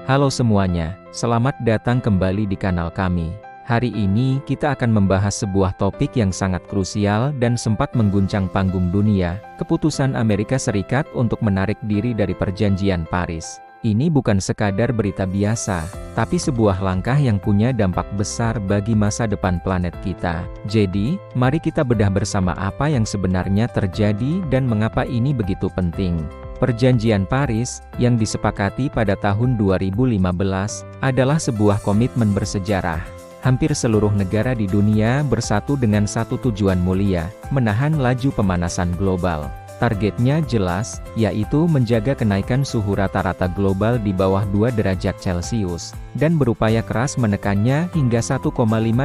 Halo semuanya, selamat datang kembali di kanal kami. Hari ini kita akan membahas sebuah topik yang sangat krusial dan sempat mengguncang panggung dunia, keputusan Amerika Serikat untuk menarik diri dari Perjanjian Paris. Ini bukan sekadar berita biasa, tapi sebuah langkah yang punya dampak besar bagi masa depan planet kita. Jadi, mari kita bedah bersama apa yang sebenarnya terjadi dan mengapa ini begitu penting. Perjanjian Paris, yang disepakati pada tahun 2015, adalah sebuah komitmen bersejarah. Hampir seluruh negara di dunia bersatu dengan satu tujuan mulia, menahan laju pemanasan global. Targetnya jelas, yaitu menjaga kenaikan suhu rata-rata global di bawah 2 derajat Celcius, dan berupaya keras menekannya hingga 1,5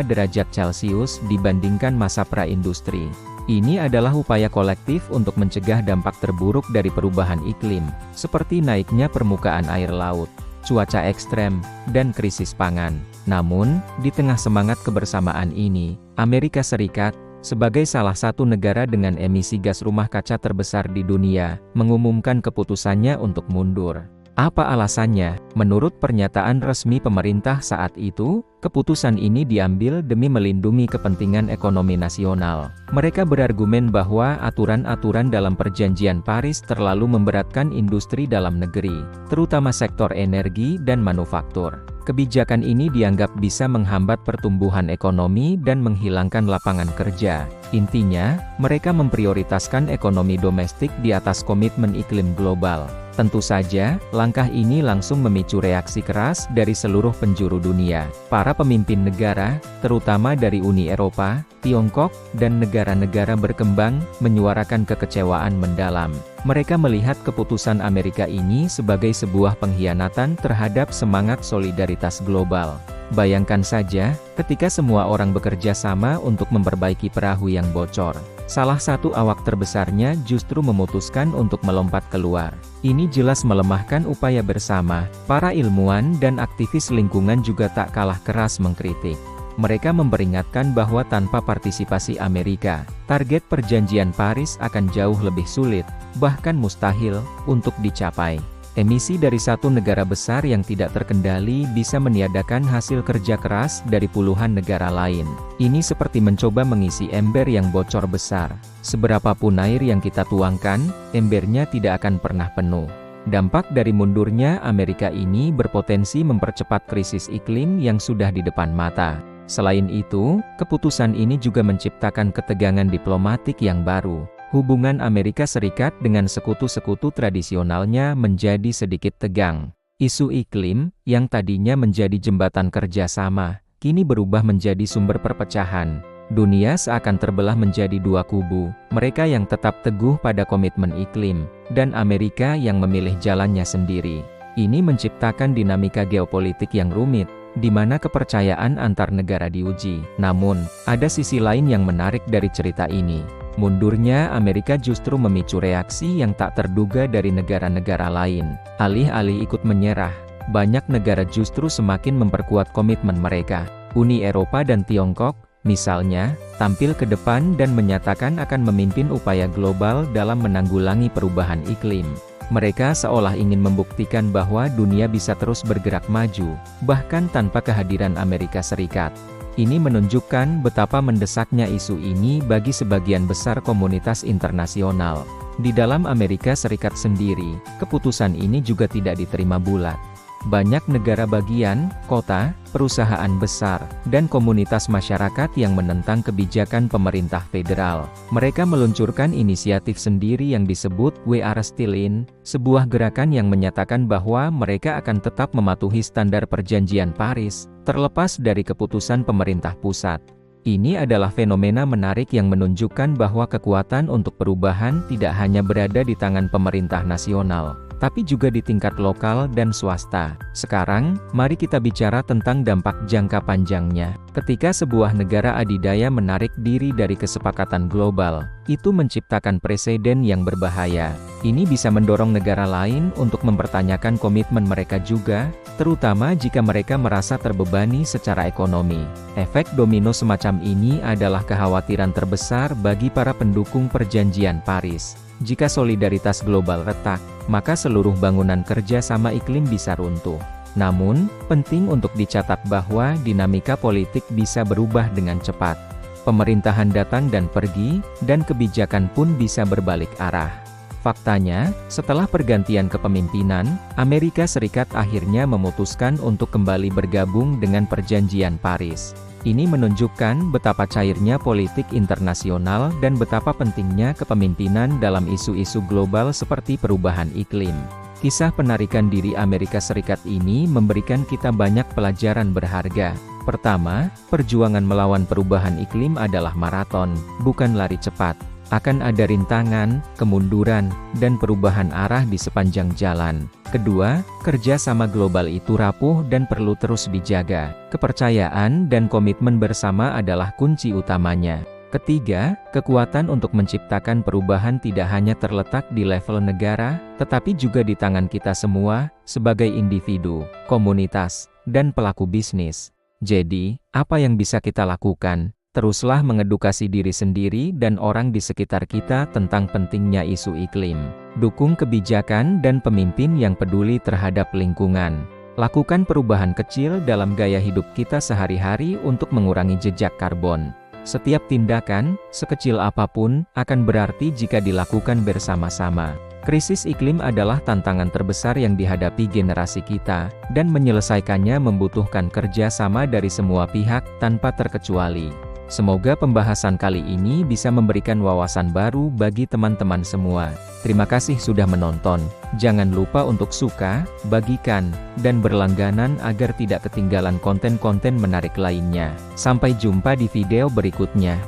derajat Celcius dibandingkan masa pra-industri. Ini adalah upaya kolektif untuk mencegah dampak terburuk dari perubahan iklim, seperti naiknya permukaan air laut, cuaca ekstrem, dan krisis pangan. Namun, di tengah semangat kebersamaan ini, Amerika Serikat, sebagai salah satu negara dengan emisi gas rumah kaca terbesar di dunia, mengumumkan keputusannya untuk mundur. Apa alasannya? Menurut pernyataan resmi pemerintah saat itu, keputusan ini diambil demi melindungi kepentingan ekonomi nasional. Mereka berargumen bahwa aturan-aturan dalam Perjanjian Paris terlalu memberatkan industri dalam negeri, terutama sektor energi dan manufaktur. Kebijakan ini dianggap bisa menghambat pertumbuhan ekonomi dan menghilangkan lapangan kerja. Intinya, mereka memprioritaskan ekonomi domestik di atas komitmen iklim global. Tentu saja, langkah ini langsung memicu reaksi keras dari seluruh penjuru dunia. Para pemimpin negara, terutama dari Uni Eropa, Tiongkok, dan negara-negara berkembang, menyuarakan kekecewaan mendalam. Mereka melihat keputusan Amerika ini sebagai sebuah pengkhianatan terhadap semangat solidaritas global. Bayangkan saja, ketika semua orang bekerja sama untuk memperbaiki perahu yang bocor, salah satu awak terbesarnya justru memutuskan untuk melompat keluar. Ini jelas melemahkan upaya bersama. Para ilmuwan dan aktivis lingkungan juga tak kalah keras mengkritik. Mereka memperingatkan bahwa tanpa partisipasi Amerika, target Perjanjian Paris akan jauh lebih sulit, bahkan mustahil, untuk dicapai. Emisi dari satu negara besar yang tidak terkendali bisa meniadakan hasil kerja keras dari puluhan negara lain. Ini seperti mencoba mengisi ember yang bocor besar. Seberapapun air yang kita tuangkan, embernya tidak akan pernah penuh. Dampak dari mundurnya Amerika ini berpotensi mempercepat krisis iklim yang sudah di depan mata. Selain itu, keputusan ini juga menciptakan ketegangan diplomatik yang baru. Hubungan Amerika Serikat dengan sekutu-sekutu tradisionalnya menjadi sedikit tegang. Isu iklim, yang tadinya menjadi jembatan kerjasama, kini berubah menjadi sumber perpecahan. Dunia seakan terbelah menjadi dua kubu, mereka yang tetap teguh pada komitmen iklim, dan Amerika yang memilih jalannya sendiri. Ini menciptakan dinamika geopolitik yang rumit, di mana kepercayaan antar negara diuji. Namun, ada sisi lain yang menarik dari cerita ini. Mundurnya Amerika justru memicu reaksi yang tak terduga dari negara-negara lain. Alih-alih ikut menyerah, banyak negara justru semakin memperkuat komitmen mereka. Uni Eropa dan Tiongkok, misalnya, tampil ke depan dan menyatakan akan memimpin upaya global dalam menanggulangi perubahan iklim. Mereka seolah ingin membuktikan bahwa dunia bisa terus bergerak maju, bahkan tanpa kehadiran Amerika Serikat. Ini menunjukkan betapa mendesaknya isu ini bagi sebagian besar komunitas internasional. Di dalam Amerika Serikat sendiri, keputusan ini juga tidak diterima bulat. Banyak negara bagian, kota, perusahaan besar, dan komunitas masyarakat yang menentang kebijakan pemerintah federal. Mereka meluncurkan inisiatif sendiri yang disebut We Are Still In, sebuah gerakan yang menyatakan bahwa mereka akan tetap mematuhi standar Perjanjian Paris, terlepas dari keputusan pemerintah pusat. Ini adalah fenomena menarik yang menunjukkan bahwa kekuatan untuk perubahan tidak hanya berada di tangan pemerintah nasional, tapi juga di tingkat lokal dan swasta. Sekarang, mari kita bicara tentang dampak jangka panjangnya. Ketika sebuah negara adidaya menarik diri dari kesepakatan global, itu menciptakan preseden yang berbahaya. Ini bisa mendorong negara lain untuk mempertanyakan komitmen mereka juga, terutama jika mereka merasa terbebani secara ekonomi. Efek domino semacam ini adalah kekhawatiran terbesar bagi para pendukung Perjanjian Paris. Jika solidaritas global retak, maka seluruh bangunan kerja sama iklim bisa runtuh. Namun, penting untuk dicatat bahwa dinamika politik bisa berubah dengan cepat. Pemerintahan datang dan pergi, dan kebijakan pun bisa berbalik arah. Faktanya, setelah pergantian kepemimpinan, Amerika Serikat akhirnya memutuskan untuk kembali bergabung dengan Perjanjian Paris. Ini menunjukkan betapa cairnya politik internasional dan betapa pentingnya kepemimpinan dalam isu-isu global seperti perubahan iklim. Kisah penarikan diri Amerika Serikat ini memberikan kita banyak pelajaran berharga. Pertama, perjuangan melawan perubahan iklim adalah maraton, bukan lari cepat. Akan ada rintangan, kemunduran, dan perubahan arah di sepanjang jalan. Kedua, kerjasama global itu rapuh dan perlu terus dijaga. Kepercayaan dan komitmen bersama adalah kunci utamanya. Ketiga, kekuatan untuk menciptakan perubahan tidak hanya terletak di level negara, tetapi juga di tangan kita semua, sebagai individu, komunitas, dan pelaku bisnis. Jadi, apa yang bisa kita lakukan? Teruslah mengedukasi diri sendiri dan orang di sekitar kita tentang pentingnya isu iklim. Dukung kebijakan dan pemimpin yang peduli terhadap lingkungan. Lakukan perubahan kecil dalam gaya hidup kita sehari-hari untuk mengurangi jejak karbon. Setiap tindakan, sekecil apapun, akan berarti jika dilakukan bersama-sama. Krisis iklim adalah tantangan terbesar yang dihadapi generasi kita, dan menyelesaikannya membutuhkan kerja sama dari semua pihak, tanpa terkecuali. Semoga pembahasan kali ini bisa memberikan wawasan baru bagi teman-teman semua. Terima kasih sudah menonton. Jangan lupa untuk suka, bagikan, dan berlangganan agar tidak ketinggalan konten-konten menarik lainnya. Sampai jumpa di video berikutnya.